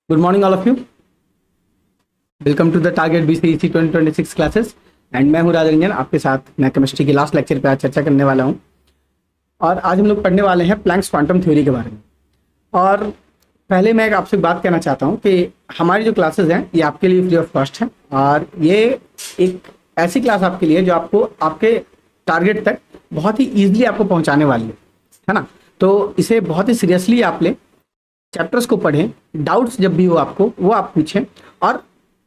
Good morning all of you. Welcome to the target BCEC 2026 classes and मैं हूं राजरंजन आपके साथ। मैं केमिस्ट्री के लास्ट लेक्चर पे आज चर्चा करने वाला हूं और आज हम लोग पढ़ने वाले हैं प्लैंक्स क्वांटम थ्योरी के बारे में। और पहले मैं आपसे बात करना चाहता हूं कि हमारी जो क्लासेस हैं ये आपके लिए फ्री ऑफ कॉस्ट है और ये एक ऐसी क्लास आपके लिए जो आपको आपके टारगेट तक बहुत ही ईजिली आपको पहुँचाने वाली है ना। तो इसे बहुत ही सीरियसली आप लें, चैप्टर्स को पढ़ें, डाउट्स जब भी हो आपको वो आप पूछें और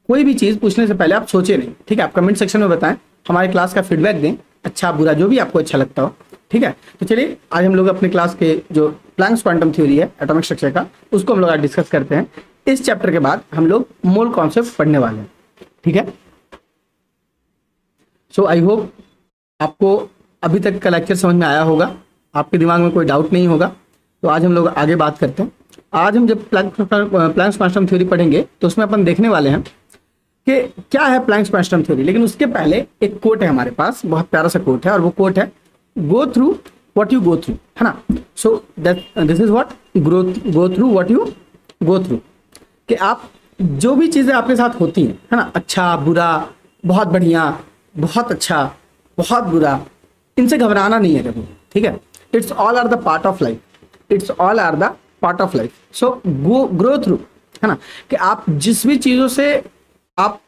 कोई भी चीज़ पूछने से पहले आप सोचें नहीं। ठीक है, आप कमेंट सेक्शन में बताएं, हमारे क्लास का फीडबैक दें, अच्छा बुरा जो भी आपको अच्छा लगता हो। ठीक है, तो चलिए आज हम लोग अपने क्लास के जो प्लैंक्स क्वांटम थ्योरी है एटॉमिक स्ट्रक्चर का, उसको हम लोग आज डिस्कस करते हैं। इस चैप्टर के बाद हम लोग मोल कॉन्सेप्ट पढ़ने वाले हैं। ठीक है, सो आई होप आपको अभी तक का लेक्चर समझ में आया होगा, आपके दिमाग में कोई डाउट नहीं होगा। तो आज हम लोग आगे बात करते हैं। आज हम जब प्लैंक्स क्वांटम थ्योरी पढ़ेंगे तो उसमें अपन देखने वाले हैं कि क्या है प्लैंक्स क्वांटम थ्योरी। लेकिन उसके पहले एक कोट है हमारे पास, बहुत प्यारा सा कोट है और वो कोट है go through what you go through, है ना। So this is what go through what you go through, कि आप जो भी चीज़ें आपके साथ होती हैं, है ना, अच्छा बुरा, बहुत बढ़िया, बहुत अच्छा, बहुत बुरा, इनसे घबराना नहीं है कभी। ठीक है, it's all are the part of life, it's all are the part of life. So grow through, है ना, कि आप जिस भी चीज़ों से आप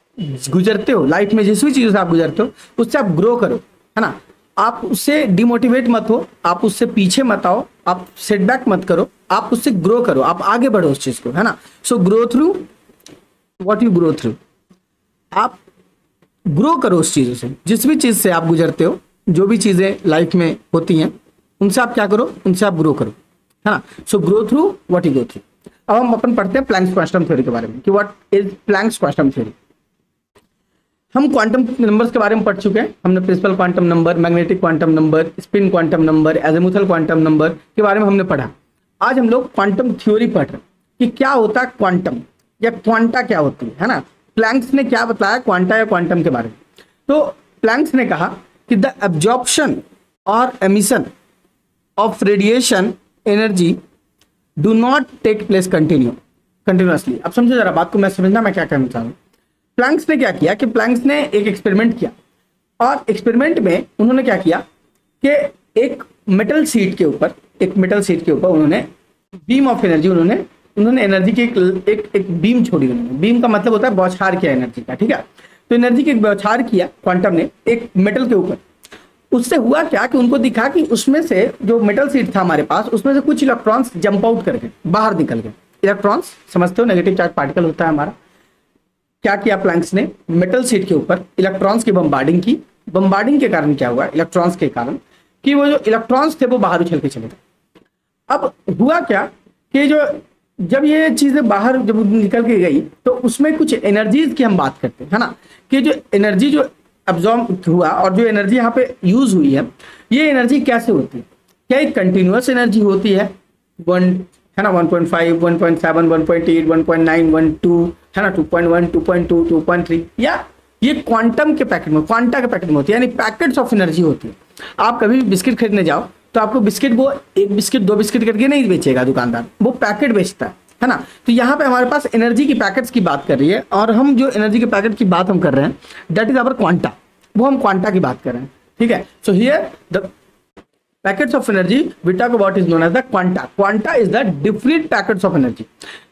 गुजरते हो लाइफ में, जिस भी चीज़ों से आप गुजरते हो उससे आप ग्रो करो, है ना। आप उससे डिमोटिवेट मत हो, आप उससे पीछे मत आओ, आप सेटबैक मत करो, आप उससे ग्रो करो, आप आगे बढ़ो उस चीज़ को, है ना। So grow through what you grow through, आप ग्रो करो उस चीज़ों से, जिस भी चीज़ से आप गुजरते हो, जो भी चीज़ें लाइफ में होती हैं उनसे आप क्या करो, उनसे आप ग्रो करो, है ना। So grow through what you go through. अब हम अपन पढ़ते हैं प्लैंक्स क्वांटम थ्योरी के बारे में कि what is Planck's quantum theory. हम क्वांटम नंबर्स के बारे में पढ़ चुके हैं, हमने principal quantum number, magnetic quantum number, spin quantum number, azimuthal quantum number के बारे में हमने पढ़ा। आज हम लोग क्वांटम थ्योरी पढ़ रहे हैं कि क्या होता है क्वांटम या क्वांटा क्या होती है ना। प्लैंक्स ने क्या बताया क्वांटा या क्वांटम के बारे में। तो प्लैंक्स ने कहा कि द एब्जॉर्प्शन और emission of radiation energy do not take place continuously. अब समझो जरा बात को, मैं समझना मैं क्या कहना चाह रहा हूँ। प्लैंक्स ने क्या किया कि प्लैंक्स ने एक एक्सपेरिमेंट किया और एक्सपेरिमेंट में उन्होंने क्या किया कि एक मेटल शीट के ऊपर उन्होंने बीम ऑफ एनर्जी, उन्होंने एनर्जी की एक बीम छोड़ी। उन्होंने बीम का मतलब होता है बौछार किया एनर्जी का। ठीक है, तो एनर्जी की एक बौछार किया क्वांटम ने एक मेटल के ऊपर। उससे हुआ क्या कि उनको दिखा कि उसमें से जो मेटल शीट था हमारे पास, उसमें से कुछ इलेक्ट्रॉन्स जंप आउट करके बाहर निकल गए। इलेक्ट्रॉन्स समझते हो, नेगेटिव चार्ज पार्टिकल होता है हमारा। क्या किया प्लैंक्स ने, मेटल शीट के ऊपर इलेक्ट्रॉन्स की बम्बार्डिंग की। बम्बार्डिंग के कारण क्या हुआ, इलेक्ट्रॉन्स के कारण, कि वो जो इलेक्ट्रॉन्स थे वो बाहर उछल के चले गए। अब हुआ क्या कि जब ये चीजें बाहर जब निकल के गई तो उसमें कुछ एनर्जीज की हम बात करते हैं, है ना, कि जो एनर्जी जो अब्जॉर्ब हुआ और जो एनर्जी यहाँ पे यूज हुई है, ये एनर्जी कैसे होती है। क्या एक कंटिन्यूअस एनर्जी होती है, 1 है ना, 1.5, 1.7, 1.8, 1.9, 1.2, है ना, 2.1, 2.2, 2.3, या ये क्वांटम के पैकेट में, क्वांटा के पैकेट में होती है, यानी पैकेट्स ऑफ एनर्जी होती है। आप कभी भी बिस्किट खरीदने जाओ तो आपको बिस्किट वो 1 बिस्किट 2 बिस्किट करके नहीं बेचेगा दुकानदार, वो पैकेट बेचता है ना। तो यहाँ पे हमारे पास एनर्जी की पैकेट्स की बात कर रही है और हम जो एनर्जी के पैकेट की बात हम कर रहे हैं दैट इज अवर क्वांटा, वो हम क्वांटा की बात कर रहे हैं। ठीक है, so here the packets of energy we talk about is known as the quanta. Quanta is the different packets of energy,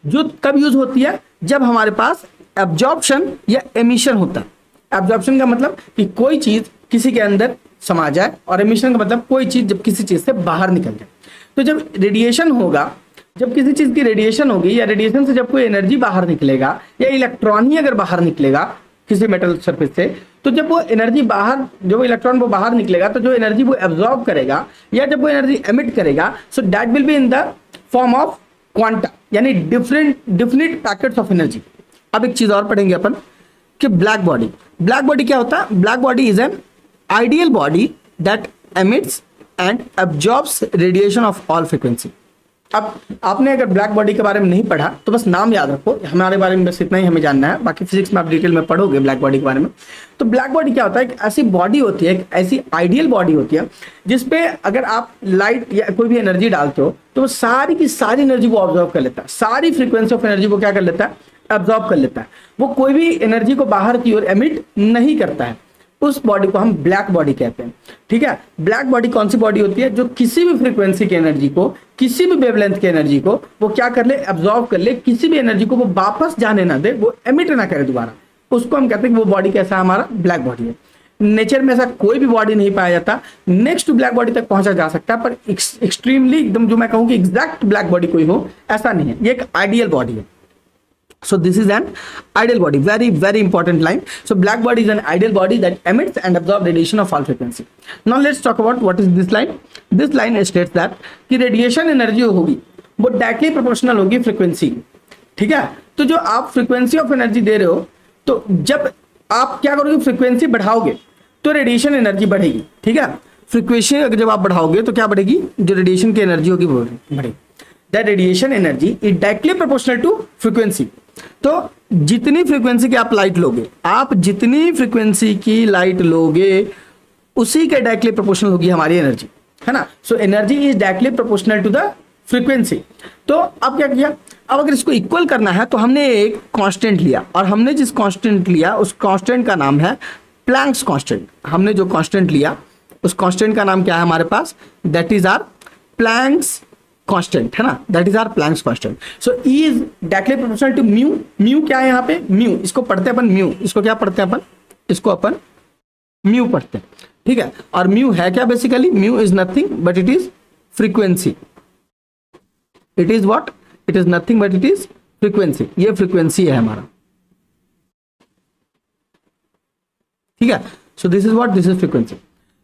जो कब यूज होती है, जब हमारे पास एब्जॉर्प्शन या एमिशन होता है। एब्जॉर्प्शन का मतलब कि कोई चीज किसी के अंदर समा जाए और एमिशन का मतलब कोई चीज जब किसी चीज से बाहर निकल जाए। तो जब रेडिएशन होगा, जब किसी चीज की रेडिएशन होगी या रेडिएशन से जब कोई एनर्जी बाहर निकलेगा या इलेक्ट्रॉन ही अगर बाहर निकलेगा किसी मेटल सरफेस से, तो जब वो एनर्जी बाहर, जो इलेक्ट्रॉन वो बाहर निकलेगा तो जो एनर्जी वो एब्जॉर्ब करेगा या जब वो एनर्जी एमिट करेगा, so that will be in the form of quanta, यानी डिफरेंट पैकेट्स ऑफ एनर्जी। अब एक चीज और पढ़ेंगे अपन कि ब्लैक बॉडी क्या होता है। Black body is an ideal body that emits and absorbs radiation of all frequency. अब आपने अगर ब्लैक बॉडी के बारे में नहीं पढ़ा तो बस नाम याद रखो, हमारे बारे में बस इतना ही हमें जानना है, बाकी फिजिक्स में आप डिटेल में पढ़ोगे ब्लैक बॉडी के बारे में। तो ब्लैक बॉडी क्या होता है, एक ऐसी बॉडी होती है, एक ऐसी आइडियल बॉडी होती है जिसपे अगर आप लाइट या कोई भी एनर्जी डालते हो तो वो सारी की सारी एनर्जी वो ऑब्जॉर्व कर लेता है, सारी फ्रीक्वेंसी ऑफ एनर्जी वो क्या कर लेता है, एब्जॉर्ब कर लेता है। वो कोई भी एनर्जी को बाहर की ओर एमिट नहीं करता है। उस बॉडी को हम ब्लैक बॉडी कहते हैं। ठीक है, ब्लैक बॉडी कौन सी बॉडी होती है, जो किसी भी फ्रीक्वेंसी की एनर्जी को, किसी भी वेवलेंथ की एनर्जी को वो क्या कर ले, एब्जॉर्ब कर ले, किसी भी एनर्जी को वो वापस जाने ना दे, वो एमिट ना करे दोबारा। उसको हम कहते हैं कि वो बॉडी कैसा है, हमारा ब्लैक बॉडी है। नेचर में ऐसा कोई भी बॉडी नहीं पाया जाता, नेक्स्ट टू ब्लैक बॉडी तक पहुंचा जा सकता है, पर एक्सट्रीमली एकदम जो मैं कहूँ कि एग्जैक्ट ब्लैक बॉडी कोई हो, ऐसा नहीं है। ये एक आइडियल बॉडी है। So this is an ideal body, very important line. So black body is an ideal body that emits and absorbs radiation of all frequency. Now let's talk about what is this line. This line states that कि radiation energy होगी वो directly proportional होगी frequency. ठीक है, तो जो आप frequency of energy दे रहे हो, तो जब आप क्या करोगे, फ्रीक्वेंसी बढ़ाओगे तो रेडिएशन एनर्जी बढ़ेगी। ठीक है, फ्रीक्वेंसी अगर जब आप बढ़ाओगे तो क्या बढ़ेगी, जो रेडिएशन की एनर्जी होगी वो बढ़ेगी। That radiation energy is directly proportional to frequency. तो जितनी फ्रीक्वेंसी की आप लाइट लोगे, आप जितनी फ्रीक्वेंसी की लाइट लोगे उसी के डायरेक्टली प्रोपोर्शनल होगी हमारी एनर्जी, है ना। So energy is directly proportional to the frequency. तो अब क्या किया, अब अगर इसको इक्वल करना है तो हमने एक कांस्टेंट लिया, और हमने जिस कांस्टेंट लिया उस कांस्टेंट का नाम है प्लैंक्स कांस्टेंट। हमने जो कांस्टेंट लिया उस कांस्टेंट का नाम क्या है हमारे पास, that is our Planck's constant, है ना, that is our Planck's constant. So E is directly proportional to mu. Mu क्या है यहाँ पे, म्यू, इसको पढ़ते हैं अपन म्यू, इसको क्या पढ़ते हैं अपन, इसको अपन म्यू पढ़ते हैं। ठीक है, और म्यू है क्या, basically mu is nothing but it is frequency. It is what, it is nothing but it is frequency. ये फ्रीक्वेंसी है हमारा। ठीक है, so this is what, this is frequency.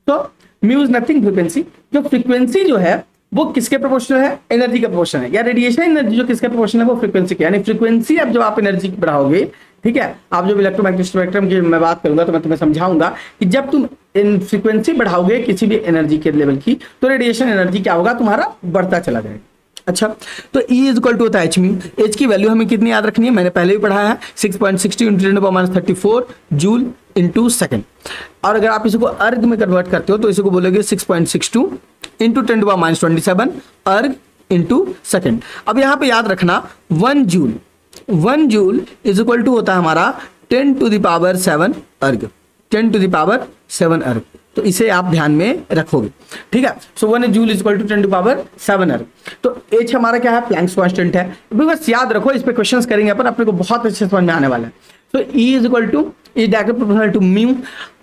तो म्यू इज नथिंग, फ्रीक्वेंसी। जो frequency जो है वो किसके प्रोपोर्शनल है, एनर्जी का प्रोपोर्शनल है, या रेडिएशन एनर्जी जो किसके प्रोपोर्शनल है, वो फ्रीक्वेंसी के। यानी फ्रीक्वेंसी अब जब आप एनर्जी बढ़ाओगे, ठीक है, आप जब इलेक्ट्रोमैग्नेटिक स्पेक्ट्रम की मैं बात करूंगा तो मैं तुम्हें समझाऊंगा कि जब तुम इन फ्रीक्वेंसी बढ़ाओगे किसी भी एनर्जी के लेवल की, तो रेडिएशन एनर्जी क्या होगा, तुम्हारा बढ़ता चला जाएगा। अच्छा, तो E इज इक्वल टू होता है एच म्यू। एच की वैल्यू हमें कितनी याद रखनी है, मैंने पहले भी पढ़ा है, 6.60 × 10⁻34 जूल इंटू सेकेंड। और अगर आप इसको अर्ग में कन्वर्ट करते हो तो इसको बोलोगे 6.62 इंटू 10⁻27 अर्ग इंटू सेकेंड। अब यहाँ पे याद रखना 1 जूल इज इक्वल टू होता है हमारा 10⁻7 अर्ग, 10�7 अर्ग। तो इसे आप ध्यान में रखोगे। ठीक है, सो 1 जूल इज इक्वल टू 10⁻7 अर्ग। तो H हमारा क्या है, प्लैंक्स कांस्टेंट है। बस याद रखो, इस पे क्वेश्चंस करेंगे अपन, अपने को बहुत अच्छे समझ में आने वाला है। तो E is equal to, is directly proportional to mu.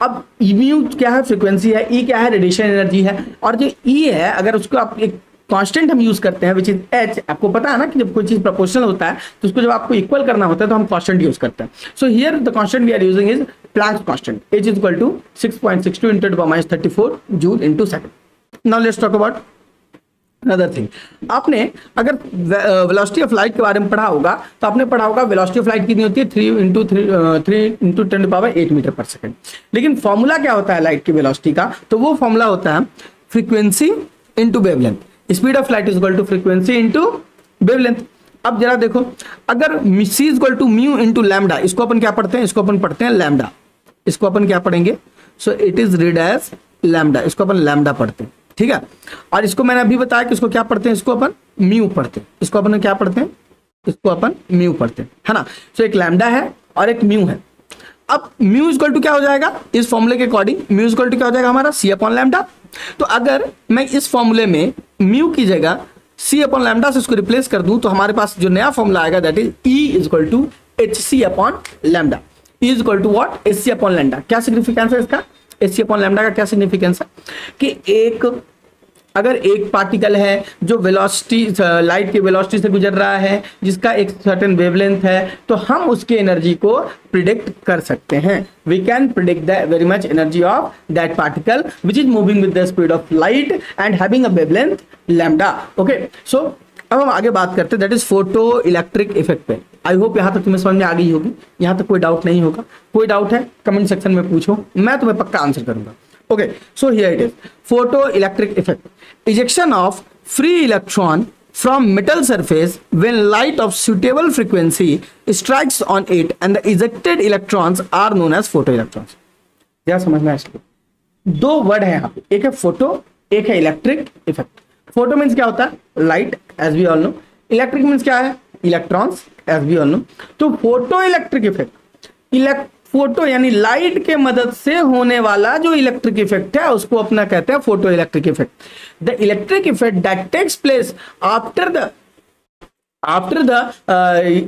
अब म्यू क्या है, फ्रीक्वेंसी है, E क्या है, रेडिएशन एनर्जी है। और जो E है, अगर उसको आप एक कांस्टेंट हम यूज करते हैं विच इज H, आपको पता है ना कि जब कोई चीज प्रोपोर्शनल होता है तो उसको जब आपको इक्वल करना होता है तो हम कांस्टेंट यूज करते हैं। So here the constant we are using is Planck's constant. H is equal to 6.62 into 10⁻34 joule into second. Now let's talk about another thing. आपने अगर वेलोसिटी ऑफ लाइट के बारे में पढ़ा होगा तो आपने पढ़ा होगा वेलोसिटी ऑफ लाइट कितनी होती है, 3 इंटू 10⁸ मीटर पर सेकंड। लेकिन फॉर्मूला क्या होता है लाइट की वेलोसिटी का, तो वो फॉर्मूला होता है frequency into wavelength. Speed of light is equal to frequency into wavelength. अब जरा देखो, अगर C is equal to mu into lambda, इसको अपन क्या पढ़ते हैं, इसको अपन पढ़ते हैं लैम्डा। इसको अपन क्या पढ़ेंगे, so it is read as lambda, इसको अपन लैम्डा पढ़ते हैं। ठीक है, और इसको मैंने अभी बताया कि इसको क्या पढ़ते हैं, इसको अपन म्यू पढ़ते हैं। इसको अपन क्या पढ़ते हैं, इसको अपन म्यू पढ़ते हैं, है ना। सो एक लैम्डा है और एक म्यू है। अब म्यू इक्वल टू क्या हो जाएगा, इस फॉर्मूले के अकॉर्डिंग म्यू इक्वल टू क्या हो जाएगा हमारा, C/λ। तो अगर मैं इस फॉर्मूले में म्यू की जगह C/λ से इसको रिप्लेस कर दूं तो हमारे पास जो नया फॉर्मूला आएगा that is E is equal to hc/λ। E is equal to what, hc/λ। क्या सिग्निफिकेंस है इसका, hc/λ का क्या सिग्निफिकेंस है कि अगर एक पार्टिकल है जो वेलोसिटी, लाइट की वेलोसिटी से गुजर रहा है, जिसका एक सर्टेन वेवलेंथ है, तो हम उसकी एनर्जी को प्रिडिक्ट कर सकते हैं। We can predict the very much energy of that particle which is moving with the speed of light and having a wavelength lambda. Okay, so अब हम आगे बात करते हैं that is photo electric effect पे। आई होप यहाँ तक तुम्हें समझ में आ गई होगी, यहाँ तक कोई डाउट नहीं होगा। कोई डाउट है कमेंट सेक्शन में पूछो, मैं तुम्हें पक्का आंसर करूंगा। Okay, so here it is, photoelectric effect. Ejection of free electron from metal surface when light of suitable frequency strikes on it and the ejected electrons are known as photoelectrons। क्या समझ में आया? दो word है यहाँ पे, एक है फोटो, एक है इलेक्ट्रिक इफेक्ट। फोटो मीन्स क्या होता है? Light, as we all know. Electric means क्या है? Electrons, as we all know. तो फोटो इलेक्ट्रिक इफेक्ट, फोटो यानी लाइट के मदद से होने वाला जो इलेक्ट्रिक इफेक्ट है उसको अपना कहते हैं photo electric effect. The electric effect that takes place after the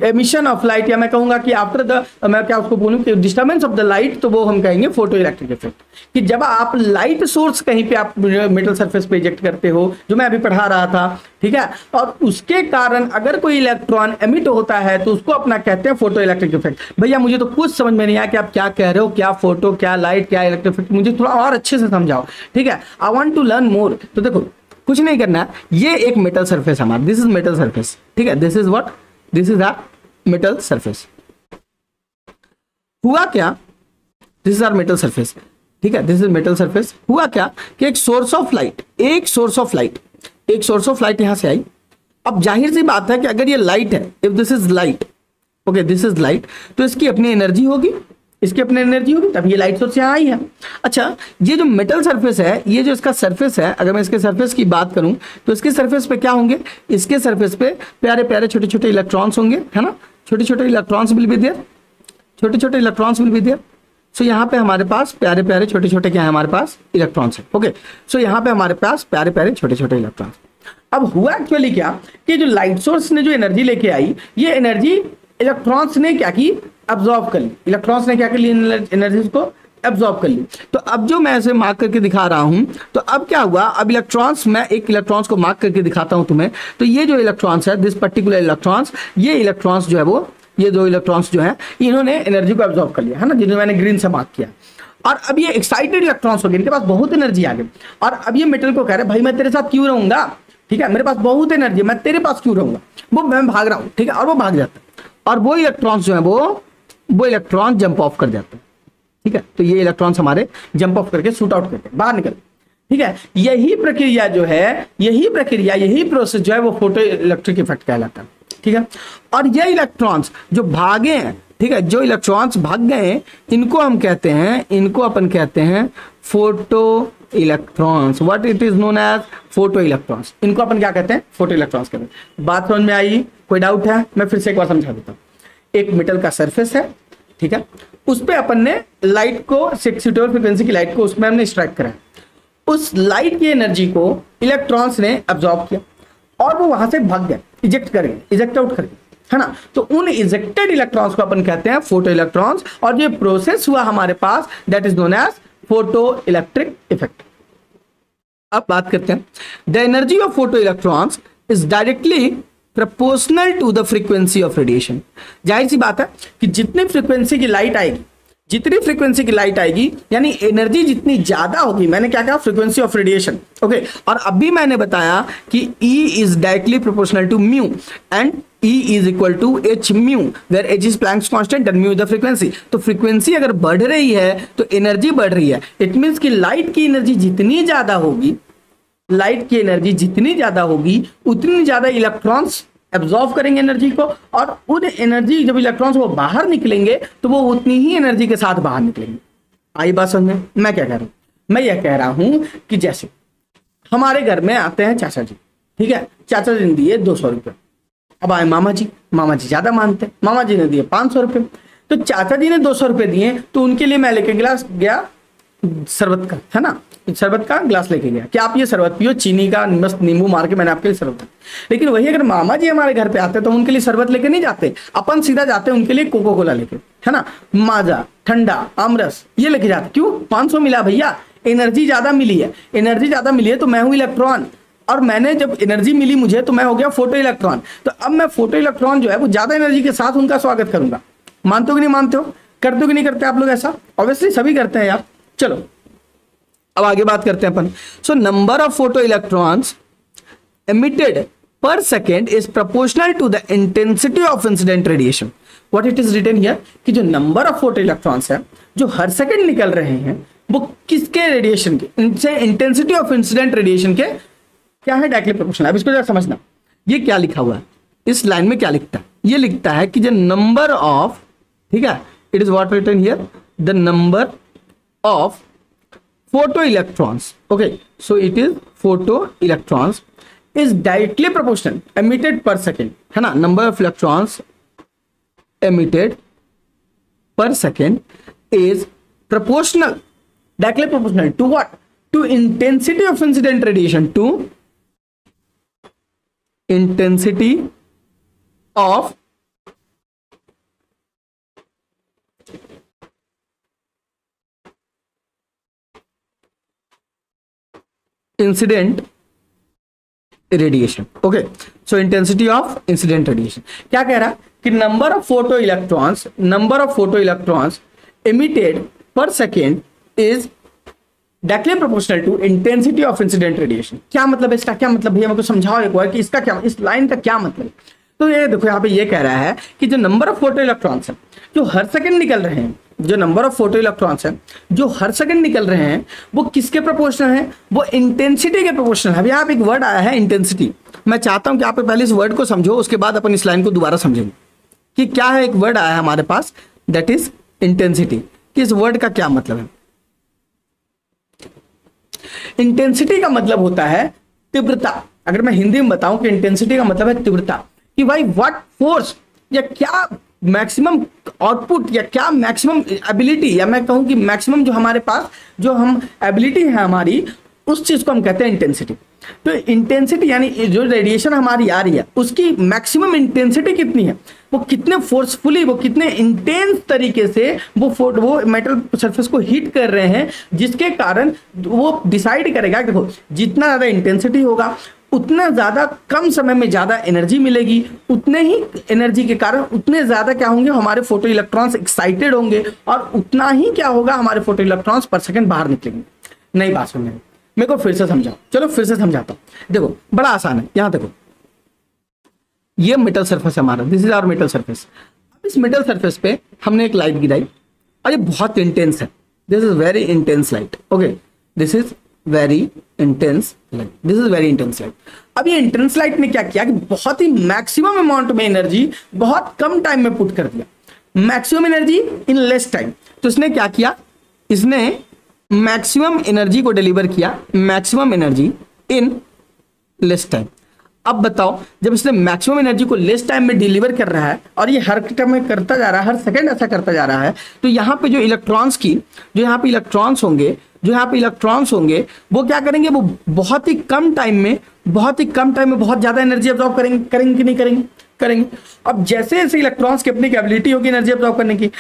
emission of light, या मैं कहूंगा कि आफ्टर द, मैं क्या उसको बोलूं कि डिस्टर्बेंस ऑफ द लाइट, तो वो हम कहेंगे फोटो इलेक्ट्रिक इफेक्ट। कि जब आप लाइट सोर्स कहीं पे आप मेटल सरफेस पे इजेक्ट करते हो, जो मैं अभी पढ़ा रहा था, ठीक है, और उसके कारण अगर कोई इलेक्ट्रॉन एमिट होता है तो उसको अपना कहते हैं फोटो इलेक्ट्रिक इफेक्ट। भैया मुझे तो कुछ समझ में नहीं आया कि आप क्या कह रहे हो, क्या फोटो, क्या लाइट, क्या इलेक्ट्रिक इफेक्ट, मुझे थोड़ा और अच्छे से समझाओ, ठीक है। I want to learn more. तो देखो कुछ नहीं करना है, ये एक मेटल सरफेस हमारा, दिस इज मेटल सरफेस, ठीक है, this is what, this is our metal surface. हुआ क्या, this is our metal surface, ठीक है, दिस इज मेटल सरफेस। हुआ क्या कि एक सोर्स ऑफ लाइट यहां से आई। अब जाहिर सी बात है कि अगर ये लाइट है, if this is light, okay this is light, तो इसकी अपनी एनर्जी होगी, तब ये लाइट सोर्स यहाँ आई है। अच्छा, ये जो मेटल सरफेस है, ये जो इसका सरफेस है, अगर मैं इसके सरफेस की बात करूं तो इसके सरफेस पे क्या होंगे? इसके सरफेस पे प्यारे प्यारे छोटे छोटे इलेक्ट्रॉन्स होंगे, है ना, छोटे छोटे इलेक्ट्रॉन्स विल बी देयर, सो यहाँ पे हमारे पास प्यारे प्यारे छोटे छोटे क्या है, हमारे पास इलेक्ट्रॉन्स है। ओके, सो यहाँ पे हमारे पास प्यारे प्यारे छोटे छोटे इलेक्ट्रॉन्स। अब हुआ एक्चुअली क्या कि जो लाइट सोर्स ने जो एनर्जी लेके आई, ये एनर्जी इलेक्ट्रॉन्स ने क्या की, अब्सॉर्ब कर ली। एनर्जी को अब्सॉर्ब कर ली। तो अब जो मैं ऐसे मार्क करके दिखा रहा हूं, तो अब क्या हुआ, अब इलेक्ट्रॉन्स, मैं एक इलेक्ट्रॉन्स को मार्क करके दिखाता हूं तुम्हें। तो ये जो इलेक्ट्रॉन्स है, दिस पर्टिकुलर इलेक्ट्रॉन्स, ये इलेक्ट्रॉन्स जो है वो, ये दो इलेक्ट्रॉन्स जो है, इन्होंने एनर्जी को अब्सॉर्ब कर लिया, है ना, जिन्हें मैंने ग्रीन से मार्क किया। और अब ये एक्साइटेड इलेक्ट्रॉन्स हो गए, इनके पास बहुत एनर्जी आ गई, और अब ये मेटल को कह रहे भाई मैं तेरे साथ क्यों रहूंगा, ठीक है, मेरे पास बहुत एनर्जी, मैं तेरे पास क्यों रहूंगा, वो मैं भाग रहा हूं, ठीक है, और वो भाग जाता है, और वो इलेक्ट्रॉन्स जो है वो इलेक्ट्रॉन जंप ऑफ कर जाते हैं, ठीक है। तो ये इलेक्ट्रॉन्स हमारे जंप ऑफ करके शूट आउट करके बाहर निकल, ठीक है। यही प्रक्रिया जो है, यही प्रोसेस जो है वो फोटो इलेक्ट्रिक इफेक्ट कहलाता है, ठीक है। और ये इलेक्ट्रॉन्स जो भागे हैं, ठीक है, जो इलेक्ट्रॉन्स भाग गए, इनको हम कहते हैं, इनको अपन कहते हैं photo electrons. What it is known as photo electrons. इनको अपन क्या कहते हैं, फोटो इलेक्ट्रॉन्स कहते हैं। बात समझ में आई? कोई डाउट है? मैं फिर से एक बार समझा देता हूं। एक मेटल का सरफेस है, ठीक है, उस पे अपन ने लाइट को, सुटेबल फ्रीक्वेंसी की लाइट को उसमें हमने स्ट्राइक करा। उस लाइट की एनर्जी को इलेक्ट्रॉन्स ने अब्सॉर्ब किया और वो वहां से भाग गए, इजेक्ट आउट कर गए, है ना। तो उन इजेक्टेड इलेक्ट्रॉन्स को अपन कहते हैं फोटो इलेक्ट्रॉन्स, और ये प्रोसेस हुआ हमारे पास, that is known as photo electric effect. अब बात करते हैं, the energy of photo electrons is directly proportional to the frequency of radiation. जाहिर सी बात है कि जितनी फ्रीक्वेंसी की लाइट आएगी, यानी एनर्जी जितनी ज्यादा होगी, मैंने क्या कहा, फ्रीक्वेंसी ऑफ रेडिएशन, ओके। और अभी मैंने बताया कि E is directly proportional to mu, and E is equal to H mu, where H is Planck's constant and mu is the frequency. तो फ्रीक्वेंसी अगर बढ़ रही है तो एनर्जी बढ़ रही है। इट मीन्स कि लाइट की एनर्जी जितनी ज्यादा होगी, उतनी ज्यादा इलेक्ट्रॉन्स एब्जॉर्ब करेंगे एनर्जी को, और उन एनर्जी जब इलेक्ट्रॉन्स वो बाहर निकलेंगे तो वो उतनी ही एनर्जी के साथ बाहर निकलेंगे। आई बात समझ में? मैं क्या कह रहा हूं, मैं यह कह रहा हूं कि जैसे हमारे घर में आते हैं चाचा जी, ठीक है, चाचा जी ने दिए 200 रुपये। अब आए मामा जी ज्यादा मानते हैं, मामा जी ने दिए 500 रुपये। तो चाचा जी ने 200 रुपये दिए, तो उनके लिए मैं लेके गिलास गया शरबत का, है ना, शरबत का ग्लास लेके गया कि आप ये शरबत पियो, चीनी का मस्त नींबू मार के मैंने आपके लिए शरबत। लेकिन वही अगर मामा जी हमारे घर पे आते तो उनके लिए शरबत लेके नहीं जाते, अपन सीधा जाते उनके लिए कोको कोला लेके, है ना, माजा, ठंडा, आमरस, ये लेके जाते। क्यों? 500 मिला भैया, एनर्जी ज्यादा मिली है, तो मैं हूं इलेक्ट्रॉन, और मैंने जब एनर्जी मिली मुझे तो मैं हो गया फोटो इलेक्ट्रॉन। तो अब मैं फोटो इलेक्ट्रॉन जो है वो ज्यादा एनर्जी के साथ उनका स्वागत करूंगा। मानते हो कि नहीं मानते हो? करते हो कि नहीं करते आप लोग ऐसा? ऑब्वियसली सभी करते हैं यार। चलो अब आगे बात करते हैं अपन। So number of photo electrons emitted per second is proportional to the intensity of incident radiation. What it is written here कि जो नंबर ऑफ फोटो इलेक्ट्रॉन्स है जो हर सेकंड निकल रहे हैं वो किसके रेडिएशन के, इंटेंसिटी ऑफ इंसिडेंट रेडिएशन के क्या है, डायरेक्टली प्रोपोर्शनल। अब इसको जरा समझना, ये क्या लिखा हुआ है, इस लाइन में क्या लिखता है, ये लिखता है कि द नंबर ऑफ, ठीक है, it is what written here, the number of photo electrons, okay, so it is photo electrons is directly proportional emitted per second, है ना, number of electrons emitted per second is proportional, directly proportional to what? To intensity of incident radiation, to intensity of incident radiation, okay, so intensity of incident radiation क्या कह रहा है कि number of photo electrons emitted per second is directly proportional to intensity of incident radiation। क्या मतलब है इसका, क्या मतलब भैया मेरे को समझाओ एक बार कि इसका क्या, इस लाइन का क्या मतलब। तो ये देखो यहाँ पे ये कह रहा है कि जो नंबर ऑफ फोटो इलेक्ट्रॉन्स है जो हर सेकंड निकल रहे हैं, जो नंबर ऑफ फोटो इलेक्ट्रॉन्स है जो हर सेकंड निकल रहे हैं वो किसके प्रोपोर्शनल है, वो इंटेंसिटी के प्रोपोर्शनल है। अभी यहाँ पे एक वर्ड आया है इंटेंसिटी, मैं चाहता हूं कि आप पहले इस वर्ड को समझो, उसके बाद अपन इस लाइन को दोबारा समझेंगे कि क्या है। एक वर्ड आया है हमारे पास दैट इज इंटेंसिटी, कि इस वर्ड का क्या मतलब है। इंटेंसिटी का मतलब होता है तीव्रता। अगर मैं हिंदी में बताऊं कि इंटेंसिटी का मतलब है तीव्रता, कि भाई व्हाट फोर्स या क्या मैक्सिमम आउटपुट या क्या मैक्सिमम एबिलिटी, या मैं कहूं कि मैक्सिमम जो हमारे पास जो हम एबिलिटी है हमारी, उस चीज को हम कहते हैं इंटेंसिटी। तो इंटेंसिटी यानी जो रेडिएशन हमारी आ रही है उसकी मैक्सिमम इंटेंसिटी कितनी है, वो कितने फोर्सफुली, वो कितने इंटेंस तरीके से वो मेटल सरफेस को हीट कर रहे हैं, जिसके कारण वो डिसाइड करेगा। देखो जितना ज्यादा इंटेंसिटी होगा उतना ज्यादा कम समय में ज्यादा एनर्जी मिलेगी, उतने ही एनर्जी के कारण उतने ज्यादा क्या होंगे हमारे फोटो इलेक्ट्रॉन्स एक्साइटेड होंगे, और उतना ही क्या होगा हमारे फोटो इलेक्ट्रॉन्स पर सेकंड बाहर निकलेंगे। नई बात सुनने में मेरे को फिर से समझाओ, चलो फिर से समझाता हूं। देखो बड़ा आसान है, यहां देखो ये मेटल सरफेस है हमारा, this is our metal surface. अब इस मेटल सरफेस पे हमने एक लाइट गिराई और ये बहुत इंटेंस है, this is very intense light, okay, this is very intense light, this is very intense light. अब ये इंटेंस लाइट ने क्या किया कि बहुत ही मैक्सिमम अमाउंट में एनर्जी बहुत कम टाइम में पुट कर दिया, maximum energy in less time. तो इसने क्या किया, इसने मैक्सिमम एनर्जी को डिलीवर किया, maximum energy in less time. अब बताओ जब इसने मैक्सिमम एनर्जी को लेस टाइम में डिलीवर कर रहा है और ये हर टाइम में करता जा रहा है, हर सेकंड ऐसा करता जा रहा है, तो यहाँ पे जो इलेक्ट्रॉन्स की जो यहाँ पे इलेक्ट्रॉन्स होंगे वो क्या करेंगे, वो बहुत ही कम टाइम में बहुत ज्यादा एनर्जी अब्जॉर्ब करेंगे कि नहीं करेंगे। अब जैसे जैसे इलेक्ट्रॉन्स की अपनी कैपेबिलिटी होगी एनर्जी अब्जॉर्ब करने की,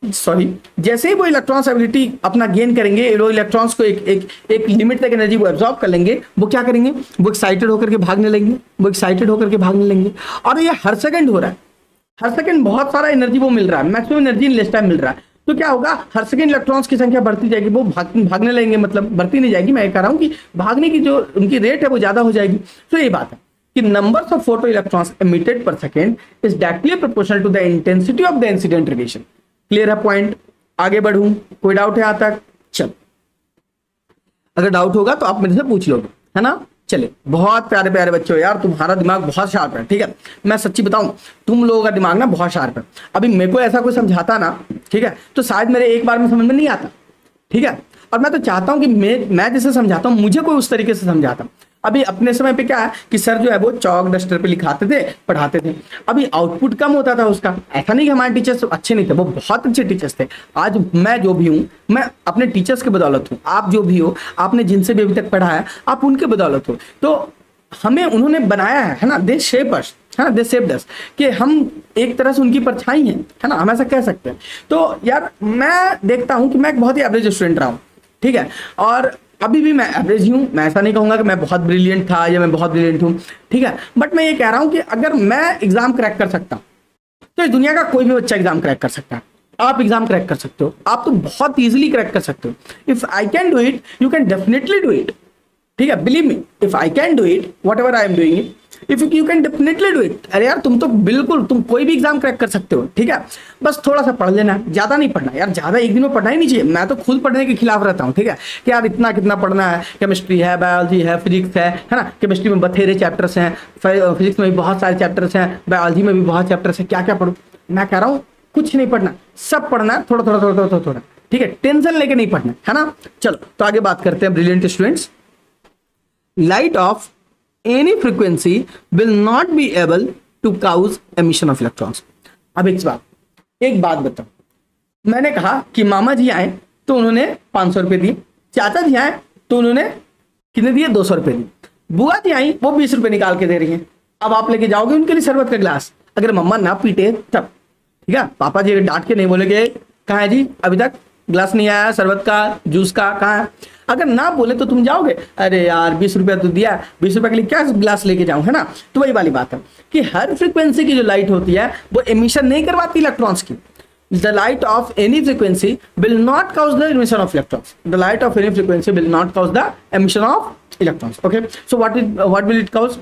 जैसे ही वो इलेक्ट्रॉन्स एबिलिटी अपना गेन करेंगे, वो इलेक्ट्रॉन्स को एक लिमिट तक एनर्जी वो एब्जॉर्ब कर लेंगे, वो क्या करेंगे, वो एक्साइटेड होकर के भागने लगेंगे। और ये हर सेकंड हो रहा है, हर सेकंड बहुत सारा एनर्जी वो मिल रहा है, maximum energy in less time मिल रहा है। तो क्या होगा, हर सेकंड इलेक्ट्रॉन्स की संख्या बढ़ती जाएगी, वो भागने लगेंगे, मतलब बढ़ती नहीं जाएगी, मैं कह रहा हूं कि भागने की जो उनकी रेट है वो ज्यादा हो जाएगी। तो ये बात है कि numbers of photo electrons emitted per second is directly proportional to the intensity of the incident radiation. Clear है पॉइंट? आगे बढ़ूं, कोई डाउट है यहां तक? चल, अगर डाउट होगा तो आप मेरे से पूछ लोगे, है ना। चले, बहुत प्यारे प्यारे बच्चों, यार तुम्हारा दिमाग बहुत शार्प है, ठीक है। मैं सच्ची बताऊं, तुम लोगों का दिमाग ना बहुत शार्प है। अभी मेरे को ऐसा कोई समझाता ना, ठीक है, तो शायद मेरे एक बार में समझ में नहीं आता, ठीक है। और मैं तो चाहता हूं कि मैं जैसे समझाता हूं मुझे कोई उस तरीके से समझाता। अभी अपने समय पे क्या है कि सर जो है वो चौक डस्टर पे लिखाते थे, पढ़ाते थे, अभी आउटपुट कम होता था उसका। ऐसा नहीं कि हमारे टीचर्स अच्छे नहीं थे, वो बहुत अच्छे टीचर्स थे। आज मैं जो भी हूँ, मैं अपने टीचर्स के बदौलत हूँ। आप जो भी हो, आपने जिनसे भी अभी तक पढ़ा है, आप उनके बदौलत हो। तो हमें उन्होंने बनाया है ना, दे शेप अस, है ना, दे शेप्ड अस, कि हम एक तरह से उनकी परछाई हैं, है ना, हम ऐसा कह सकते हैं। तो यार मैं देखता हूँ कि मैं एक बहुत ही एवरेज स्टूडेंट रहा हूँ, ठीक है, और अभी भी मैं एवरेज ही हूँ। मैं ऐसा नहीं कहूंगा कि मैं बहुत ब्रिलियंट था या मैं बहुत ब्रिलियंट हूँ, ठीक है, बट मैं ये कह रहा हूँ कि अगर मैं एग्जाम क्रैक कर सकता हूँ तो इस दुनिया का कोई भी बच्चा एग्जाम क्रैक कर सकता है। आप एग्जाम क्रैक कर सकते हो, आप तो बहुत इजीली क्रैक कर सकते हो। If I can do it, you can definitely do it, ठीक है, believe me. If I can do it, what ever I am doing it, if you can definitely do it. अरे यार तुम तो बिल्कुल, तुम कोई भी एग्जाम क्रैक कर सकते हो, ठीक है, बस थोड़ा सा पढ़ लेना, ज्यादा नहीं पढ़ना यार, ज्यादा एक दिन में पढ़ना ही नहीं चाहिए। मैं तो खुद पढ़ने के खिलाफ रहता हूँ, ठीक है, कि यार इतना कितना पढ़ना है, केमिस्ट्री है, बायोलॉजी है, फिजिक्स है ना, केमिस्ट्री में बथेरे चैप्टर्स हैं, फिजिक्स में भी बहुत सारे चैप्टर्स हैं, बायोलॉजी में भी बहुत चैप्टर्स हैं, क्या क्या पढ़ूं। मैं कह रहा हूँ कुछ नहीं पढ़ना, सब पढ़ना है, थोड़ा थोड़ा थोड़ा थोड़ा थोड़ा, ठीक है, टेंशन लेके नहीं पढ़ना है ना। चलो तो आगे बात करते हैं brilliant students. Light of any frequency will not be able to cause emission of electrons. अब एक बात बताओ, मैंने कहा कि मामा जी आए तो उन्होंने 500 रुपए दिए, चाचा जी आए तो उन्होंने कितने दिए, 200 रुपए दिए, बुआ जी आई वो 20 रुपए निकाल के दे रही हैं। अब आप लेके जाओगे उनके लिए शरबत का ग्लास, अगर मम्मा ना पीटे तब, ठीक है, पापा जी डांट के नहीं बोलेंगे कहाँ है जी अभी तक ग्लास नहीं आया शरबत का, जूस का कहाँ है। अगर ना बोले तो तुम जाओगे, अरे यार 20 रुपया तो दिया, 20 रुपए के लिए क्या ग्लास लेके जाऊं, है ना। तो वही वाली बात है कि हर फ्रीक्वेंसी की जो लाइट होती है वो एमिशन नहीं करवाती इलेक्ट्रॉन्स की। The light of any frequency will not cause the emission of electrons. The light of any frequency will not cause the emission of electrons. Okay. So what will it cause?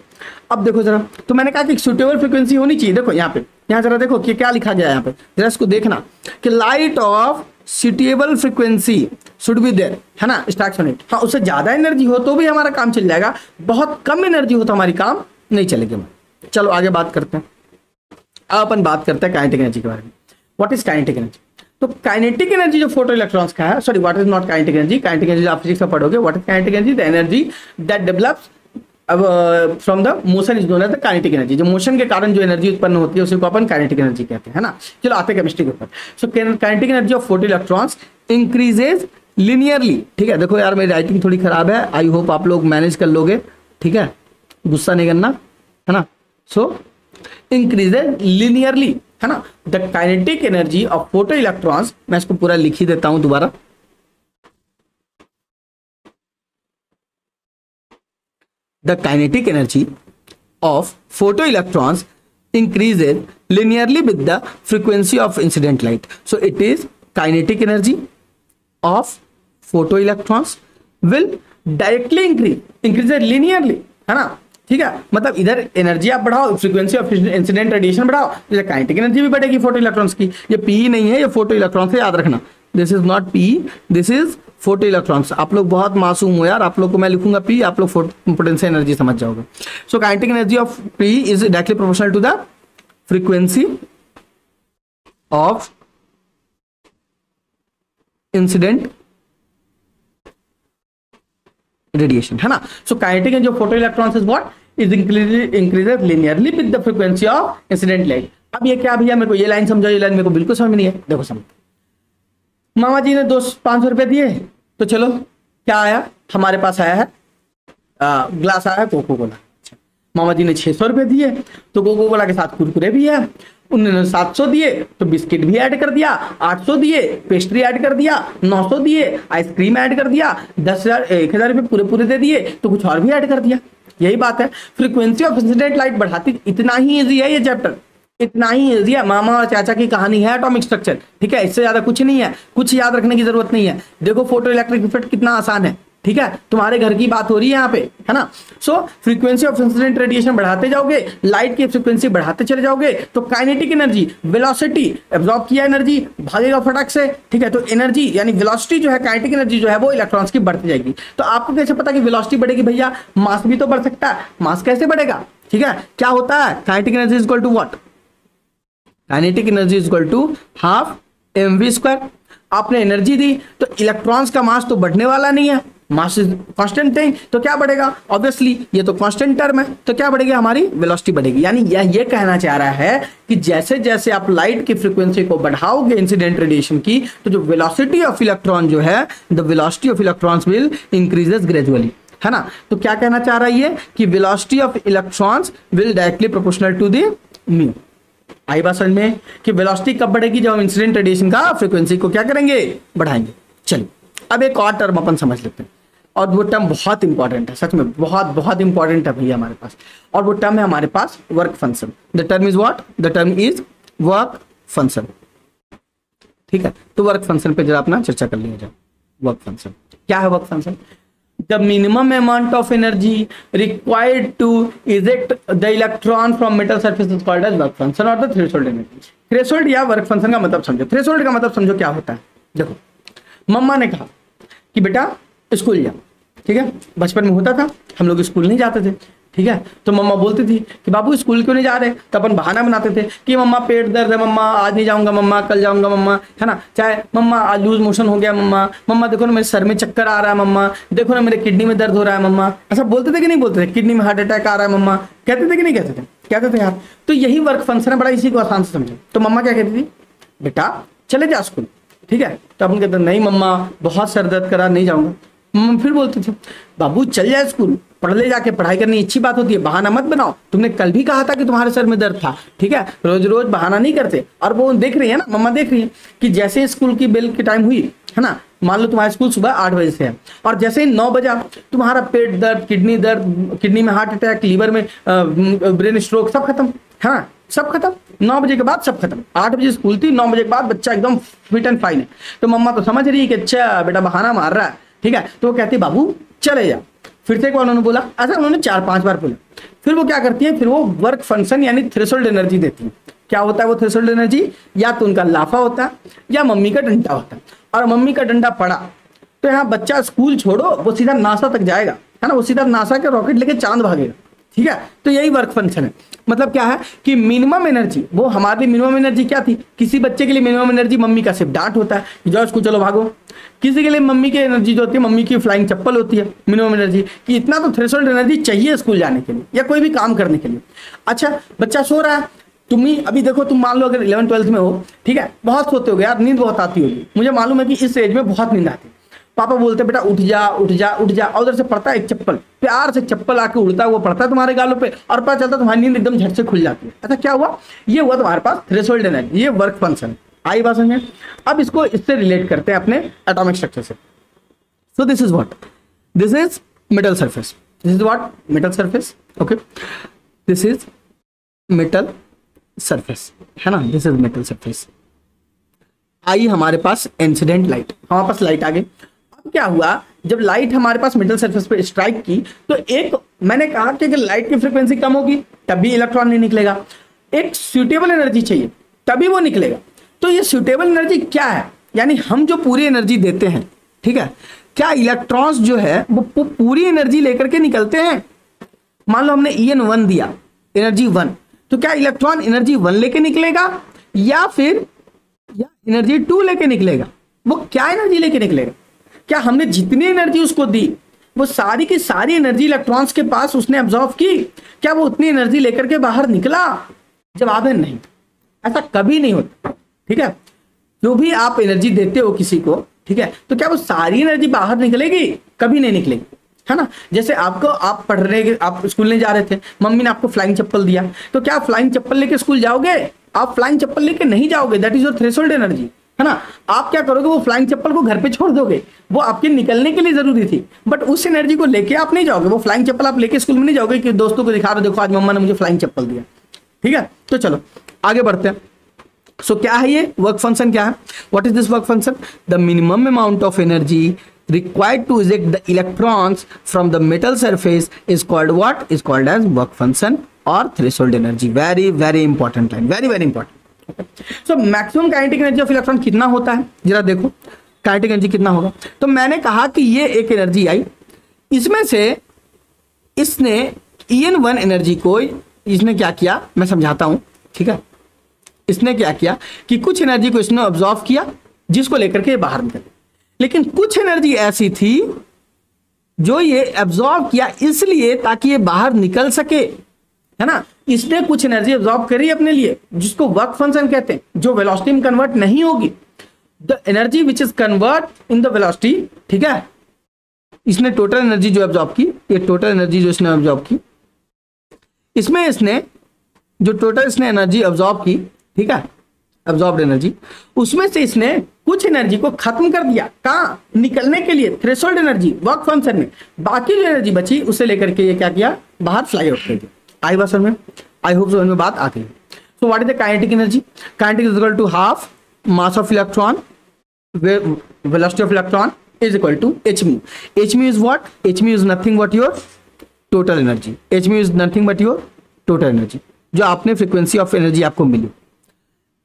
अब देखो जरा, तो मैंने कहा कि suitable frequency होनी चाहिए। देखो यहाँ जरा देखो कि क्या लिखा गया है यहाँ पे, जरा इसको देखना कि light of suitable frequency should be there, है ना, स्टार्ट ऑन इट। हाँ, उससे ज्यादा एनर्जी हो तो भी हमारा काम चल जाएगा, बहुत कम एनर्जी हो तो हमारी काम नहीं चलेगी। चलो आगे बात करते हैं। अब अपन बात करते हैं काइनेटिक एनर्जी के बारे में। What is kinetic energy? तो काइनेटिक एनर्जी जो फोटो इलेक्ट्रॉन्स का है, sorry what is not kinetic energy, kinetic energy आप फिजिक्स में पढ़ोगे। What is kinetic energy? The energy that develops from the motion is known as the kinetic energy. जो motion के कारण जो एनर्जी उत्पन्न होती है उसी को अपन काइनेटिक एनर्जी कहते हैं, है ना। चलो आते हैं केमिस्ट्री के ऊपर। सो kinetic energy of photo electrons increases linearly. ठीक है, देखो यार मेरी राइटिंग थोड़ी खराब है, आई होप आप लोग मैनेज कर लोगे, ठीक है, गुस्सा नहीं करना, है ना। सो इंक्रीजेज लिनियरली, है ना। The kinetic energy of photo electrons, मैं इसको पूरा लिख ही देता हूं दोबारा। The kinetic energy of photo electrons increases linearly with the frequency of incident light. So it is kinetic energy of photoelectrons will directly increases linearly, है ना। ठीक है, मतलब इधर एनर्जी आप बढ़ाओ, फ्रीक्वेंसी ऑफ इंसिडेंट रेडिएशन बढ़ाओ, तो काइनेटिक एनर्जी भी बढ़ेगी फोटो इलेक्ट्रॉन्स की। ये पी नहीं है, ये फोटो इलेक्ट्रॉन्स है, याद रखना। This is not P, this is photo electrons. आप लोग बहुत मासूम हो यार, आप लोग को मैं लिखूंगा पी, आप लोग पोटेंशियल एनर्जी समझ जाओगे। So kinetic energy of P is directly proportional to the frequency of incident radiation, है ना। So kinetic energy of photo electrons is what is increases linearly with the frequency of incident light. अब ये क्या भैया, मेरे को ये line समझाओ, ये लाइन मेरे को बिल्कुल समझ में नहीं है। देखो समझ, मामा जी ने 500 रुपए दिए, तो चलो क्या आया हमारे पास, आया है ग्लास आया है कोको कोला। अच्छा, मामा जी ने 600 रुपए दिए तो कोको कोला के साथ कुरकुरे भी है। उन्होंने 700 दिए तो बिस्किट भी ऐड कर दिया, 800 दिए पेस्ट्री ऐड कर दिया, 900 दिए आइसक्रीम ऐड कर दिया, 10,000 1000 रुपए पूरे पूरे दे दिए तो कुछ और भी ऐड कर दिया। यही बात है, फ्रीक्वेंसी ऑफ इंसिडेंट लाइट बढ़ाती, इतना ही इजी है ये चैप्टर, इतना ही इजी है। मामा और चाचा की कहानी है एटॉमिक स्ट्रक्चर, ठीक है, इससे ज्यादा कुछ नहीं है, कुछ याद रखने की जरूरत नहीं है। देखो फोटो इलेक्ट्रिक इफेक्ट कितना आसान है, ठीक है, तुम्हारे घर की बात हो रही है यहाँ पे, है ना। सो फ्रीक्वेंसी ऑफ इंसिडेंट रेडिएशन बढ़ाते जाओगे, लाइट की फ्रीक्वेंसी बढ़ाते चले जाओगे, तो काइनेटिक एनर्जी, वेलोसिटी, एब्जॉर्ब किया एनर्जी भागेगा फटाक से, ठीक है। तो एनर्जी यानी वेलोसिटी जो है, काइनेटिक एनर्जी जो है वो इलेक्ट्रॉन्स की बढ़ती जाएगी। तो आपको कैसे पता कि वेलोसिटी बढ़ेगी भैया? मास भी तो बढ़ सकता है, मास कैसे बढ़ेगा? ठीक है, क्या होता है, kinetic energy is equal to what? Kinetic energy is equal to half mv²। आपने एनर्जी दी तो इलेक्ट्रॉन्स का मास तो बढ़ने वाला नहीं है, मास इज कांस्टेंट थिंग, तो क्या बढ़ेगा? ऑब्वियसली ये तो कांस्टेंट टर्म है, तो क्या बढ़ेगी? हमारी वेलोसिटी बढ़ेगी। यानी यह ये कहना चाह रहा है कि जैसे जैसे आप लाइट की फ्रीक्वेंसी को बढ़ाओगे इंसिडेंट रेडिएशन की, तो जो वेलोसिटी ऑफ इलेक्ट्रॉन जो है, the velocity of electrons will increases gradually, है ना। तो क्या कहना चाह रहा है ये कि velocity of electrons will directly proportional to the mu. आई बात समझ में कि वेलोसिटी कब बढ़ेगी? जब हम इंसिडेंट रेडिएशन का फ्रीक्वेंसी को क्या करेंगे? बढ़ाएंगे। चलिए अब एक और टर्म अपन समझ लेते हैं, और वो टर्म बहुत इंपॉर्टेंट है, सच में बहुत बहुत इंपॉर्टेंट है भैया हमारे पास, और वो टर्म है हमारे पास work function. The term is what? The term is work function, ठीक है। तो वर्क फंक्शन पे जरा अपना चर्चा कर लिया जाए। वर्क फंक्शन क्या है? Work function, the minimum amount of energy required to eject the electron from metal surface is called as work function और द थ्रेशोल्ड एनर्जी। थ्रेशोल्ड या वर्क फंक्शन का मतलब समझो। थ्रेशोल्ड का मतलब समझो क्या होता है। देखो, मम्मा ने कहा कि बेटा स्कूल जाओ, ठीक है। बचपन में होता था, हम लोग स्कूल नहीं जाते थे, ठीक है। तो मम्मा बोलती थी कि बाबू स्कूल क्यों नहीं जा रहे, तो अपन बहाना बनाते थे कि मम्मा पेट दर्द है, मम्मा आज नहीं जाऊंगा, मम्मा कल जाऊंगा, मम्मा, है ना। चाहे मम्मा आज लूज मोशन हो गया, मम्मा, मम्मा देखो ना मेरे सर में चक्कर आ रहा है, मम्मा देखो ना मेरे किडनी में दर्द हो रहा है, मम्मा। ऐसा बोलते थे कि नहीं बोलते थे? किडनी में हार्ट अटैक आ रहा है, मम्मा कहते थे कि नहीं कहते थे? कहते थे यार। तो यही वर्क फंक्शन है, बड़ा इसी को आसान से समझो। तो मम्मा क्या कहती थी, बेटा चले जा स्कूल, ठीक है। तो अपन कहते नहीं मम्मा बहुत सर दर्द करा, नहीं जाऊंगा। मम्मा फिर बोलती थी बाबू चल जाए स्कूल, पढ़ ले, जाके पढ़ाई करनी अच्छी बात होती है, बहाना मत बनाओ। तुमने कल भी कहा था कि तुम्हारे सर में दर्द था, ठीक है। रोज रोज बहाना नहीं करते। और वो देख रही है ना, मम्मा देख रही है कि जैसे स्कूल की बेल की टाइम हुई है ना, मान लो तुम्हारा स्कूल सुबह 8 बजे से है और जैसे ही 9 बजा तुम्हारा पेट दर्द, किडनी दर्द, किडनी में हार्ट अटैक, लीवर में ब्रेन स्ट्रोक, सब खत्म, है ना, सब खत्म। 9 बजे के बाद सब खत्म। 8 बजे स्कूल थी, 9 बजे के बाद बच्चा एकदम फिट एंड फाइन है। तो मम्मा तो समझ रही है कि अच्छा बेटा बहाना मार रहा है, ठीक है। तो वो कहती बाबू चले जा। फिर से एक बार उन्होंने बोला, ऐसा उन्होंने 4-5 बार बोला। फिर वो क्या करती है, फिर वो वर्क फंक्शन यानी थ्रेशोल्ड एनर्जी देती है। क्या होता है वो थ्रेशोल्ड एनर्जी? या तो उनका लाफा होता है या मम्मी का डंडा होता है। और मम्मी का डंडा पड़ा तो यहाँ बच्चा स्कूल छोड़ो, वो सीधा नासा तक जाएगा, है ना, वो सीधा नासा के रॉकेट लेके चांद भागेगा, ठीक है। तो यही वर्क फंक्शन है। मतलब क्या है कि मिनिमम एनर्जी, वो हमारी मिनिमम एनर्जी क्या थी? किसी बच्चे के लिए मिनिमम एनर्जी मम्मी का सिर्फ डांट होता है कि जाओ स्कूल चलो भागो। किसी के लिए मम्मी की एनर्जी जो होती है, मम्मी की फ्लाइंग चप्पल होती है मिनिमम एनर्जी, कि इतना तो थ्रेशोल्ड एनर्जी चाहिए स्कूल जाने के लिए या कोई भी काम करने के लिए। अच्छा बच्चा सो रहा है, तुम ही अभी देखो, तुम मान लो अगर 11th-12th में हो, ठीक है, बहुत सोते हो यार, नींद बहुत आती होगी। मुझे मालूम है कि इस एज में बहुत नींद आती है। पापा बोलते बेटा उठ जा उठ जा उठ जा, और उधर से पड़ता है एक चप्पल, प्यार से चप्पल आके उड़ता है, वो पड़ता है तुम्हारे गालों पे और पता चलता तुम्हारी नींद एकदम झट से खुल जाती है। ऐसा क्या हुआ? ये हुआ तुम्हारे पास थ्रेशोल्ड एनर्जी, ये वर्क फंक्शन। आई बात समझ में? अब इसको इससे रिलेट करते हैं अपने एटॉमिक स्ट्रक्चर से। So this is what, this is metal surface, this is what, metal surface, okay, this is metal surface, है ना, दिस इज मेटल सरफेस। आई हमारे पास इंसिडेंट लाइट, हमारे पास लाइट आ गई। अब क्या हुआ, जब लाइट हमारे पास मेटल सरफेस पे स्ट्राइक की तो एक, मैंने कहा कि अगर लाइट की फ्रीक्वेंसी कम होगी तभी इलेक्ट्रॉन नहीं निकलेगा, एक सूटेबल एनर्जी चाहिए तभी वो निकलेगा। तो ये सूटेबल एनर्जी क्या है? यानी हम जो पूरी एनर्जी देते हैं, ठीक है, क्या इलेक्ट्रॉन्स जो है वो पूरी एनर्जी लेकर के निकलते हैं? मान लो हमने En1 दिया, एनर्जी 1, तो क्या इलेक्ट्रॉन एनर्जी 1 लेके निकलेगा या फिर एनर्जी 2 लेके निकलेगा? वो क्या एनर्जी लेके निकलेगा? क्या हमने जितनी एनर्जी उसको दी वो सारी की सारी एनर्जी इलेक्ट्रॉन्स के पास उसने अब्जॉर्व की? क्या वो उतनी एनर्जी लेकर के बाहर निकला? जवाब है नहीं, ऐसा कभी नहीं होता, ठीक है। जो भी आप एनर्जी देते हो किसी को, ठीक है, तो क्या वो सारी एनर्जी बाहर निकलेगी? कभी नहीं निकलेगी, है ना। जैसे आपको, आप पढ़ रहे, आप स्कूल नहीं जा रहे थे, मम्मी ने आपको फ्लाइंग चप्पल दिया, तो क्या फ्लाइंग चप्पल लेके स्कूल जाओगे? आप फ्लाइंग चप्पल लेके नहीं जाओगे, that is your threshold energy, है ना। आप क्या करोगे, वो फ्लाइंग चप्पल को घर पे छोड़ दोगे, वो आपके निकलने के लिए जरूरी थी, बट उस एनर्जी को लेके आप नहीं जाओगे। वो फ्लाइंग चप्पल आप लेके स्कूल में नहीं जाओगे कि दोस्तों को दिखा दो, देखो आज मम्मा ने मुझे फ्लाइंग चप्पल दिया, ठीक है। तो चलो आगे बढ़ते हैं। सो क्या है ये वर्क फंक्शन? क्या है, what is this work function? The minimum amount of energy required to eject the electrons from the metal surface is called what? Is called as work function or threshold energy. Very very important line, very very important. So maximum kinetic energy of electron कितना होता है जरा देखो, kinetic energy कितना होगा? तो मैंने कहा कि ये एक एनर्जी आई, इसमें से इसने En1 एनर्जी को इसने क्या किया, मैं समझाता हूं, ठीक है। इसने क्या किया कि कुछ एनर्जी को इसने ऑब्जॉर्व किया जिसको लेकर के बाहर निकल, लेकिन कुछ एनर्जी ऐसी थी जो ये एब्जॉर्ब किया इसलिए ताकि ये बाहर निकल सके, है ना। इसने कुछ एनर्जी एब्जॉर्ब करी अपने लिए जिसको वर्क फंक्शन कहते हैं, जो वेलोसिटी में कन्वर्ट नहीं होगी, the energy which is convert in the velocity, ठीक है। इसने टोटल एनर्जी जो एब्जॉर्ब की, ये टोटल एनर्जी जो इसने एब्जॉर्ब की, इसमें इसने जो टोटल इसने एनर्जी एब्जॉर्ब की, ठीक है, एब्जॉर्ब्ड एनर्जी, उसमें से इसने कुछ एनर्जी को खत्म कर दिया, कहाँ? निकलने के लिए, थ्रेशोल्ड एनर्जी, वर्क फंक्शन में। बाकी जो एनर्जी बची उसे लेकर के ये क्या किया, बाहर फ्लाई आउट कर दिया। आई बात समझ में? आई होप समझ में बात आती है। So what is the kinetic energy? Kinetic is equal to half mass of electron, velocity of electron, is equal to H mu. H mu is what? H mu is nothing but your total energy. H mu is nothing but your total energy, जो आपने frequency of energy आपको मिली.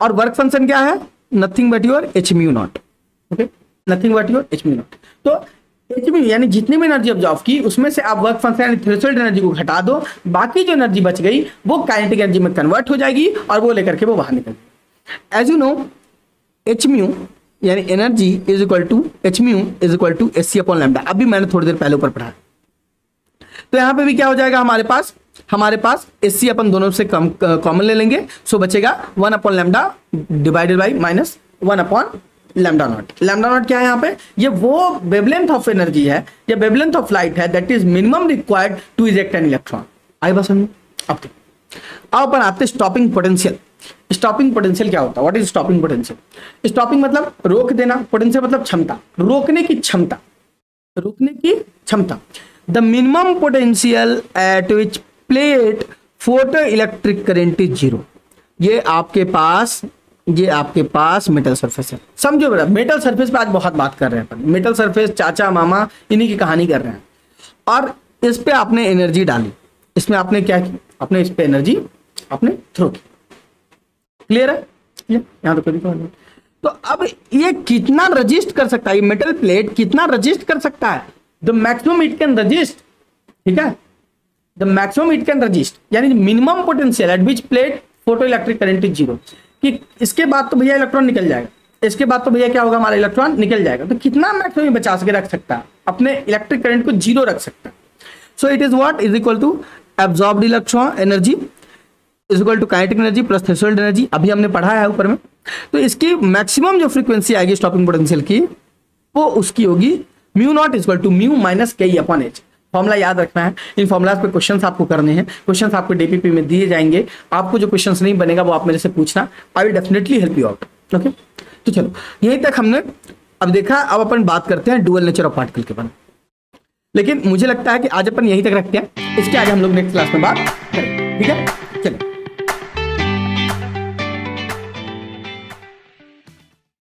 और work function क्या है? Nothing but your H mu naught. Okay, nothing but your H mu naught. तो H mu यानी जितनी भी एनर्जी ऑब्जर्व की उसमें से आप वर्क फंक्शन यानी थ्रेशोल्ड एनर्जी को घटा दो, बाकी जो एनर्जी बच गई वो काइनेटिक एनर्जी में कन्वर्ट हो जाएगी और वो लेकर के वो बाहर निकल जाएगी. As you know, H mu यानी energy is equal to H mu is equal to H C upon lambda. अभी मैंने थोड़ी देर पहले ऊपर पढ़ा. तो यहाँ पे भी क्या हो जाएगा हमारे पास एच सी अपन दोनों से कॉमन ले लेंगे. सो बचेगा 1 upon lambda divided by minus 1 upon lambda naught. Lambda naught क्या है यहाँ पे? ये वो वेवलेंथ ऑफ एनर्जी है, ये वेवलेंथ ऑफ लाइट है that is minimum required to eject an electron. आई बस समझ. अब अपन आते स्टॉपिंग पोटेंशियल. स्टॉपिंग पोटेंशियल क्या होता है? What is stopping potential? Stopping मतलब रोक देना, पोटेंशियल मतलब क्षमता, रोकने की क्षमता, रोकने की क्षमता. The minimum potential at which plate photo electric current is zero. ये आपके पास मेटल सरफेस है. समझो बेटा, मेटल सरफेस पे आज बहुत बात कर रहे हैं अपन. मेटल सरफेस, चाचा मामा, इन्हीं की कहानी कर रहे हैं. और इस पे आपने एनर्जी डाली, इसमें आपने क्या की? आपने इस पे एनर्जी आपने थ्रो की. क्लियर है? यहाँ तो कोई दिक्कत नहीं. तो अब ये कितना रजिस्ट कर सकता है? ये मेटल प्लेट कितना रजिस्ट कर सकता है? The maximum it can resist. ठीक है, the maximum it can resist यानी minimum potential at which plate photo electric current is zero. कि इसके बाद तो भैया इलेक्ट्रॉन निकल जाएगा, इसके बाद तो भैया क्या होगा? हमारा इलेक्ट्रॉन निकल जाएगा. तो कितना मैक्सिमम बचा के रख सकता है? अपने इलेक्ट्रिक करंट को जीरो रख सकता है. So it is what? Is equal to absorbed electron energy is equal to kinetic energy plus threshold energy. अभी हमने पढ़ा है ऊपर में. तो इसकी मैक्सिमम जो फ्रीक्वेंसी आएगी स्टॉपिंग पोटेंशियल की, वो उसकी होगी mu naught is equal to mu minus K upon H. Formula याद रखना है. इन फॉर्मुलाज पे क्वेश्चंस आपको करने हैं. क्वेश्चंस आपको डीपीपी में दिए जाएंगे. आपको जो क्वेश्चंस नहीं बनेगा वो आप मेरे से पूछना. I will definitely help you out. Okay, तो चलो यहीं तक हमने अब देखा. अब अपन बात करते हैं डुअल नेचर ऑफ पार्टिकल के बारे में. लेकिन मुझे लगता है कि आज अपन यहीं तक रखते हैं. इसके आगे हम लोग नेक्स्ट क्लास में बात करेंगे. ठीक है.